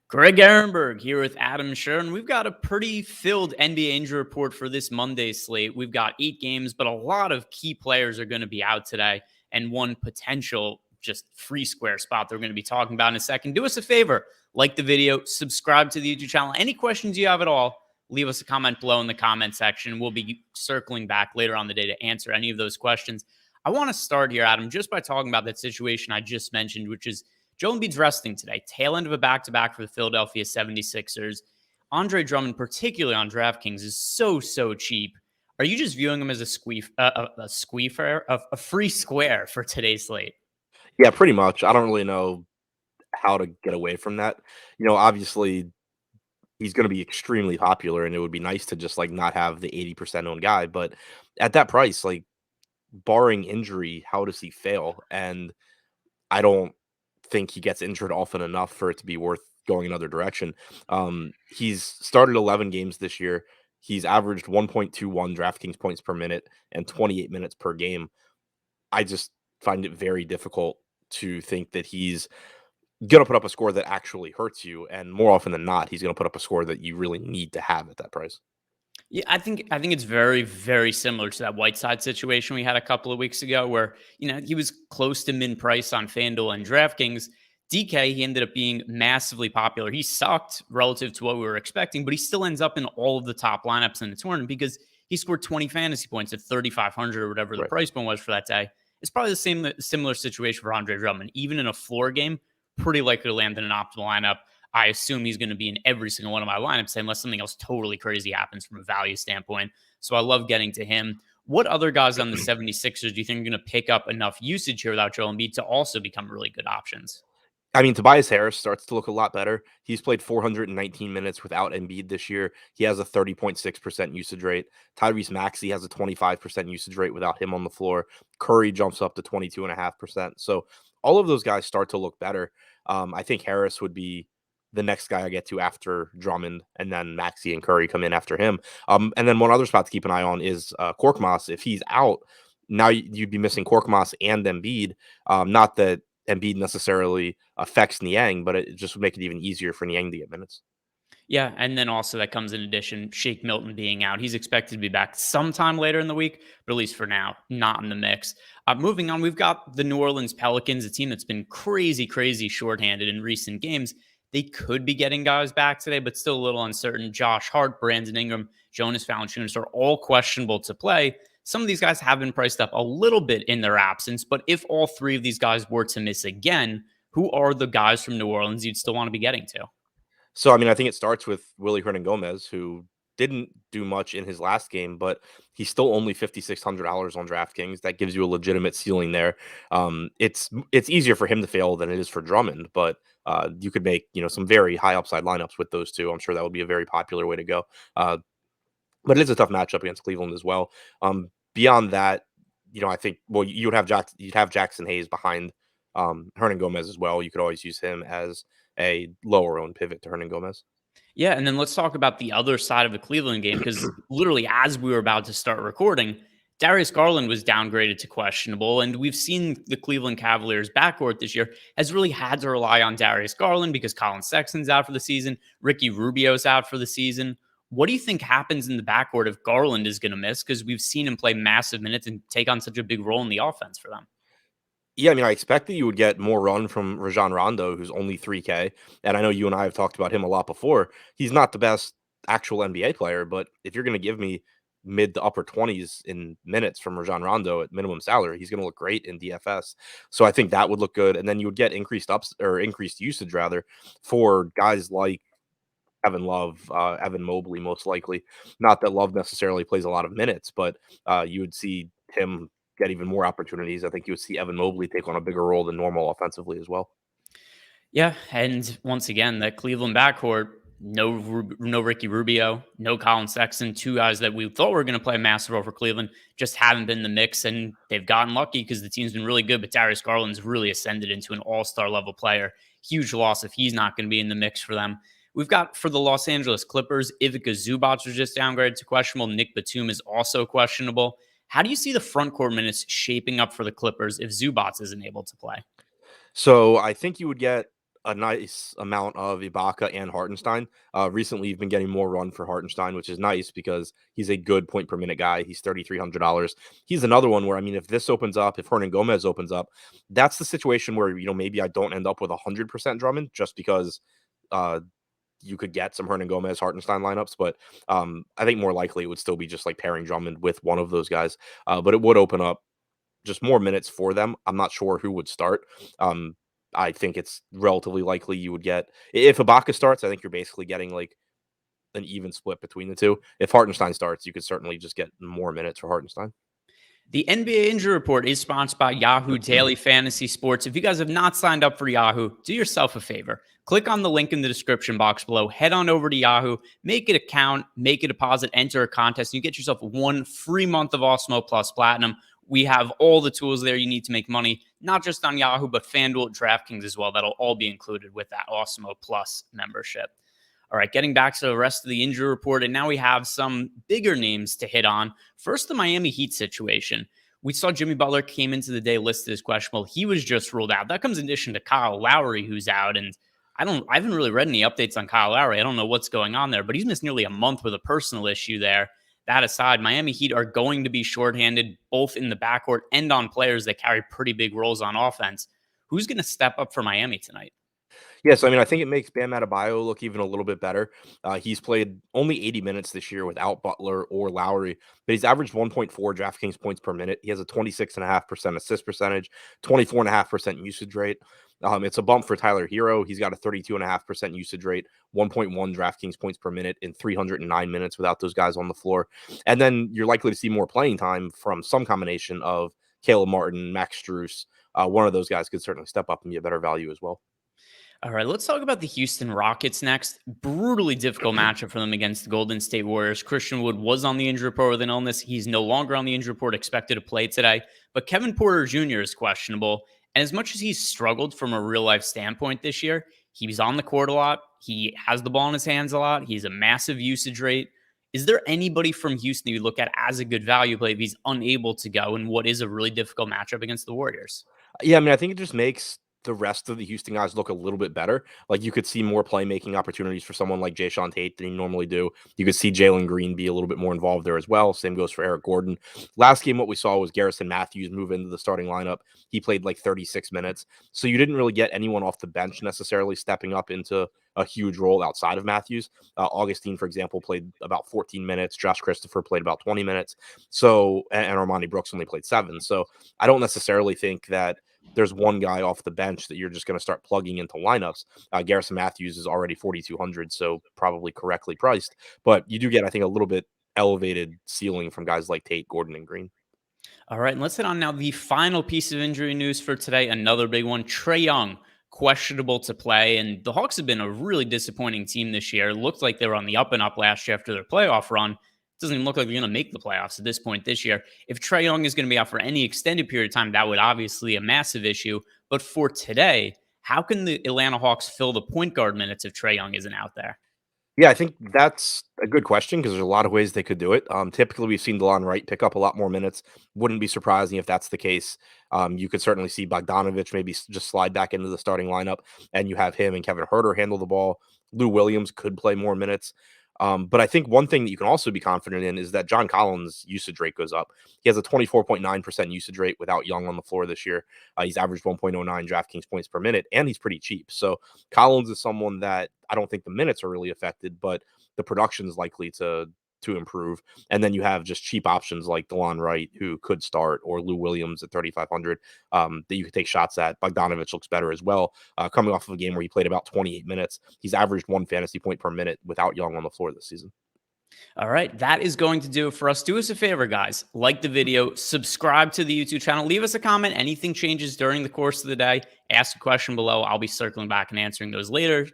Greg Ehrenberg here with Adam Scherer, and we've got a pretty filled NBA injury report for this Monday slate. We've got 8 games, but a lot of key players are going to be out today, and one potential just free square spot that we're going to be talking about in a second. Do us a favor, like the video, subscribe to the YouTube channel. Any questions you have at all, leave us a comment below in the comment section. We'll be circling back later on the day to answer any of those questions. I want to start here, Adam, just by talking about that situation I just mentioned, which is Joel Embiid's resting today, tail end of a back-to-back for the Philadelphia 76ers. Andre Drummond, particularly on DraftKings, is so cheap. Are you just viewing him as a free square for today's slate? Yeah, pretty much. I don't really know how to get away from that. Obviously, he's going to be extremely popular, and it would be nice to just not have the 80% owned guy. But at that price, barring injury, how does he fail? And I don't think he gets injured often enough for it to be worth going another direction. He's started 11 games this year. He's averaged 1.21 DraftKings points per minute and 28 minutes per game. I just find it very difficult to think that he's going to put up a score that actually hurts you. And more often than not, he's going to put up a score that you really need to have at that price. Yeah, I think it's very similar to that Whiteside situation we had a couple of weeks ago, where he was close to min price on FanDuel and DraftKings. DK, he ended up being massively popular. He sucked relative to what we were expecting, but he still ends up in all of the top lineups in the tournament because he scored 20 fantasy points at 3,500 or whatever the price point was for that day. It's probably the similar situation for Andre Drummond. Even in a floor game, pretty likely to land in an optimal lineup. I assume he's going to be in every single one of my lineups unless something else totally crazy happens from a value standpoint. So I love getting to him. What other guys on the 76ers do you think are going to pick up enough usage here without Joel Embiid to also become really good options? I mean, Tobias Harris starts to look a lot better. He's played 419 minutes without Embiid this year. He has a 30.6% usage rate. Tyrese Maxey has a 25% usage rate without him on the floor. Curry jumps up to 22.5%. So all of those guys start to look better. I think Harris would be the next guy I get to after Drummond, and then Maxey and Curry come in after him. And then one other spot to keep an eye on is Korkmaz. If he's out, now you'd be missing Korkmaz and Embiid. Not that Embiid necessarily affects Niang, but it just would make it even easier for Niang to get minutes. Yeah, and then also that comes in addition, Shake Milton being out. He's expected to be back sometime later in the week, but at least for now, not in the mix. Moving on, we've got the New Orleans Pelicans, a team that's been crazy shorthanded in recent games. They could be getting guys back today, but still a little uncertain. Josh Hart, Brandon Ingram, Jonas Valanciunas are all questionable to play. Some of these guys have been priced up a little bit in their absence, but if all three of these guys were to miss again, who are the guys from New Orleans you'd still want to be getting to? So, I mean, I think it starts with Willie Hernan-Gomez, who didn't do much in his last game, but he's still only $5,600 on DraftKings. That gives you a legitimate ceiling there. It's easier for him to fail than it is for Drummond, but you could make some very high upside lineups with those two. I'm sure that would be a very popular way to go. But it is a tough matchup against Cleveland as well. Beyond that, I think you'd have Jackson Hayes behind Hernan-Gomez as well. You could always use him as a lower owned pivot to Hernan-Gomez. Yeah, and then let's talk about the other side of the Cleveland game, because literally as we were about to start recording, Darius Garland was downgraded to questionable, and we've seen the Cleveland Cavaliers backcourt this year has really had to rely on Darius Garland because Colin Sexton's out for the season, Ricky Rubio's out for the season. What do you think happens in the backcourt if Garland is going to miss? Because we've seen him play massive minutes and take on such a big role in the offense for them. Yeah, I mean, I expect that you would get more run from Rajon Rondo, who's only 3K. And I know you and I have talked about him a lot before. He's not the best actual NBA player, but if you're going to give me mid to upper 20s in minutes from Rajon Rondo at minimum salary, he's going to look great in DFS. So I think that would look good. And then you would get increased usage rather for guys like Evan Love, Evan Mobley, most likely. Not that Love necessarily plays a lot of minutes, but you would see him get even more opportunities. I think you would see Evan Mobley take on a bigger role than normal offensively as well. Yeah, and once again, that Cleveland backcourt, no Ricky Rubio, no Colin Sexton, two guys that we thought were going to play a massive role for Cleveland, just haven't been in the mix, and they've gotten lucky because the team's been really good, but Darius Garland's really ascended into an all-star level player. Huge loss if he's not going to be in the mix for them. We've got for the Los Angeles Clippers, Ivica Zubac was just downgraded to questionable. Nick Batum is also questionable. How do you see the front court minutes shaping up for the Clippers if Zubac isn't able to play? So I think you would get a nice amount of Ibaka and Hartenstein. Recently, you've been getting more run for Hartenstein, which is nice because he's a good point per minute guy. He's $3,300. He's another one where, I mean, if this opens up, if Hernan Gomez opens up, that's the situation where, maybe I don't end up with 100% Drummond just because uh, you could get some Hernan Gomez, Hartenstein lineups. But I think more likely it would still be just like pairing Drummond with one of those guys. But it would open up just more minutes for them. I'm not sure who would start. Um, I think it's relatively likely you would get if Ibaka starts. I think you're basically getting like an even split between the two. If Hartenstein starts, you could certainly just get more minutes for Hartenstein. The NBA injury report is sponsored by Yahoo Daily Fantasy Sports. If you guys have not signed up for Yahoo, do yourself a favor. Click on the link in the description box below. Head on over to Yahoo, make an account, make a deposit, enter a contest, and you get yourself 1 free month of Awesemo Plus Platinum. We have all the tools there you need to make money, not just on Yahoo, but FanDuel, DraftKings as well. That'll all be included with that Awesemo Plus membership. All right, getting back to the rest of the injury report, and now we have some bigger names to hit on. First, the Miami Heat situation. We saw Jimmy Butler came into the day listed as questionable. He was just ruled out. That comes in addition to Kyle Lowry, who's out, and I haven't really read any updates on Kyle Lowry. I don't know what's going on there, but he's missed nearly a month with a personal issue there. That aside, Miami Heat are going to be shorthanded both in the backcourt and on players that carry pretty big roles on offense. Who's going to step up for Miami tonight? Yes, I mean, I think it makes Bam Adebayo look even a little bit better. He's played only 80 minutes this year without Butler or Lowry, but he's averaged 1.4 DraftKings points per minute. He has a 26.5% assist percentage, 24.5% usage rate. It's a bump for Tyler Hero. He's got a 32.5% usage rate, 1.1 DraftKings points per minute in 309 minutes without those guys on the floor. And then you're likely to see more playing time from some combination of Caleb Martin, Max Strus. One of those guys could certainly step up and be a better value as well. All right, let's talk about the Houston Rockets next. Brutally difficult matchup for them against the Golden State Warriors. Christian Wood was on the injury report with an illness. He's no longer on the injury report, expected to play today. But Kevin Porter Jr. is questionable. And as much as he's struggled from a real life standpoint this year, he's on the court a lot. He has the ball in his hands a lot. He's a massive usage rate. Is there anybody from Houston you look at as a good value play if he's unable to go in what is a really difficult matchup against the Warriors? Yeah, I mean, I think it just makes the rest of the Houston guys look a little bit better. Like you could see more playmaking opportunities for someone like Jayshawn Tate than you normally do. You could see Jalen Green be a little bit more involved there as well. Same goes for Eric Gordon. Last game, what we saw was Garrison Matthews move into the starting lineup. He played like 36 minutes. So you didn't really get anyone off the bench necessarily stepping up into a huge role outside of Matthews. Augustine, for example, played about 14 minutes. Josh Christopher played about 20 minutes. So, and Armani Brooks only played 7. So I don't necessarily think that there's one guy off the bench that you're just going to start plugging into lineups. Garrison Matthews is already 4,200, so probably correctly priced. But you do get, I think, a little bit elevated ceiling from guys like Tate, Gordon, and Green. All right, and let's hit on now the final piece of injury news for today. Another big one. Trae Young, questionable to play. And the Hawks have been a really disappointing team this year. It looked like they were on the up and up last year after their playoff run. It doesn't even look like they're going to make the playoffs at this point this year. If Trae Young is going to be out for any extended period of time, that would obviously be a massive issue. But for today, how can the Atlanta Hawks fill the point guard minutes if Trae Young isn't out there? Yeah, I think that's a good question because there's a lot of ways they could do it. Typically, we've seen DeLon Wright pick up a lot more minutes. Wouldn't be surprising if that's the case. You could certainly see Bogdanovich maybe just slide back into the starting lineup, and you have him and Kevin Huerter handle the ball. Lou Williams could play more minutes. But I think one thing that you can also be confident in is that John Collins' usage rate goes up. He has a 24.9% usage rate without Young on the floor this year. He's averaged 1.09 DraftKings points per minute, and he's pretty cheap. So Collins is someone that I don't think the minutes are really affected, but the production is likely to improve. And then you have just cheap options like DeLon Wright, who could start, or Lou Williams at 3,500 that you could take shots at. Bogdanovich looks better as well. Coming off of a game where he played about 28 minutes, he's averaged 1 fantasy point per minute without Young on the floor this season. All right, that is going to do it for us. Do us a favor, guys. Like the video, subscribe to the YouTube channel, leave us a comment. Anything changes during the course of the day, ask a question below. I'll be circling back and answering those later.